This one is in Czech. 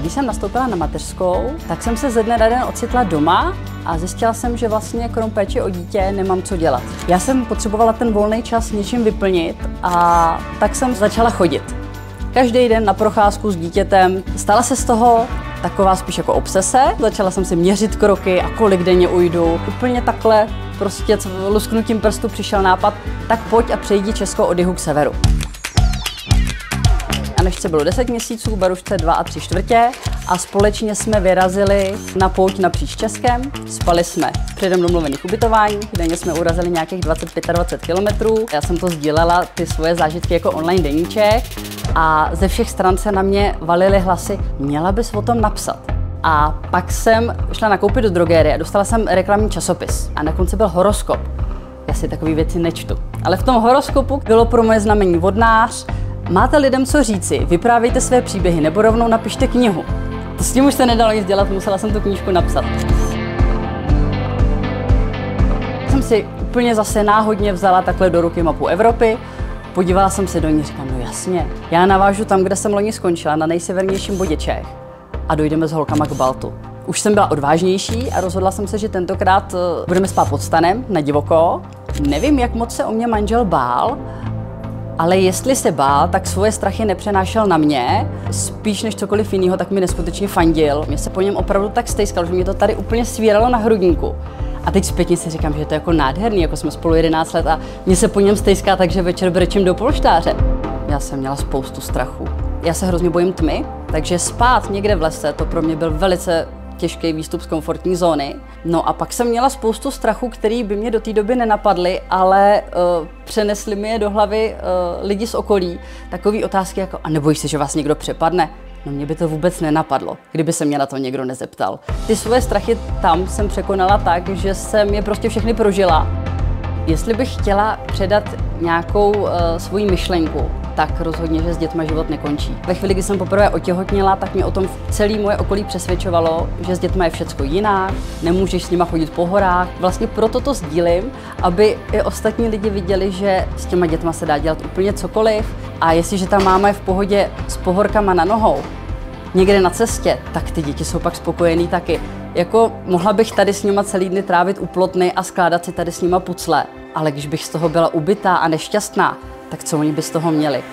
Když jsem nastoupila na mateřskou, tak jsem se ze dne na den ocitla doma a zjistila jsem, že vlastně krom péče o dítě nemám co dělat. Já jsem potřebovala ten volný čas něčím vyplnit a tak jsem začala chodit. Každý den na procházku s dítětem. Stala se z toho taková spíš jako obsese. Začala jsem si měřit kroky a kolik denně ujdu. Úplně takhle prostě lusknutím prstu přišel nápad, tak pojď a přejdi Českou od jihu k severu. Anežce bylo 10 měsíců, Barušce 2 3/4 a společně jsme vyrazili na pouť napříč Českem. Spali jsme v předem domluvených ubytováních, denně jsme urazili nějakých 20–25 kilometrů. Já jsem to sdílela, ty svoje zážitky jako online deníček a ze všech stran se na mě valily hlasy, měla bys o tom napsat. A pak jsem šla nakoupit do drogerie a dostala jsem reklamní časopis a na konci byl horoskop. Já si takové věci nečtu, ale v tom horoskopu bylo pro moje znamení vodnář. Máte lidem co říci, vyprávějte své příběhy nebo rovnou napište knihu. To s tím už se nedalo nic dělat, musela jsem tu knížku napsat. Jsem si úplně zase náhodně vzala takhle do ruky mapu Evropy, podívala jsem se do ní, říkám, no jasně, já navážu tam, kde jsem loni skončila, na nejsevernějším bodě Čech a dojdeme s holkama k Baltu. Už jsem byla odvážnější a rozhodla jsem se, že tentokrát budeme spát pod stanem na divoko. Nevím, jak moc se o mě manžel bál, ale jestli se bál, tak svoje strachy nepřenášel na mě, spíš než cokoliv jiného, tak mi neskutečně fandil. Mě se po něm opravdu tak stejskal, že mě to tady úplně svíralo na hrudníku. A teď zpětně si říkám, že je to jako nádherný, jako jsme spolu 11 let a mě se po něm stejská, takže večer brečím do polštáře. Já jsem měla spoustu strachu. Já se hrozně bojím tmy, takže spát někde v lese, to pro mě byl velice těžký výstup z komfortní zóny. No a pak jsem měla spoustu strachu, který by mě do té doby nenapadly, ale přenesli mi je do hlavy lidi z okolí. Takové otázky jako, a nebojíš se, že vás někdo přepadne? No mě by to vůbec nenapadlo, kdyby se mě na to někdo nezeptal. Ty svoje strachy tam jsem překonala tak, že jsem je prostě všechny prožila. Jestli bych chtěla předat nějakou svoji myšlenku, tak rozhodně, že s dětma život nekončí. Ve chvíli, kdy jsem poprvé otěhotněla, tak mě o tom celé moje okolí přesvědčovalo, že s dětma je všecko jinak, nemůžeš s nima chodit po horách. Vlastně proto to sdílím, aby i ostatní lidi viděli, že s těma dětma se dá dělat úplně cokoliv a jestliže ta máma je v pohodě s pohorkama na nohou, někde na cestě, tak ty děti jsou pak spokojený taky. Jako mohla bych tady s nima celý dny trávit u plotny a skládat si tady s nima pucle, ale když bych z toho byla ubitá a nešťastná, tak co oni by z toho měli?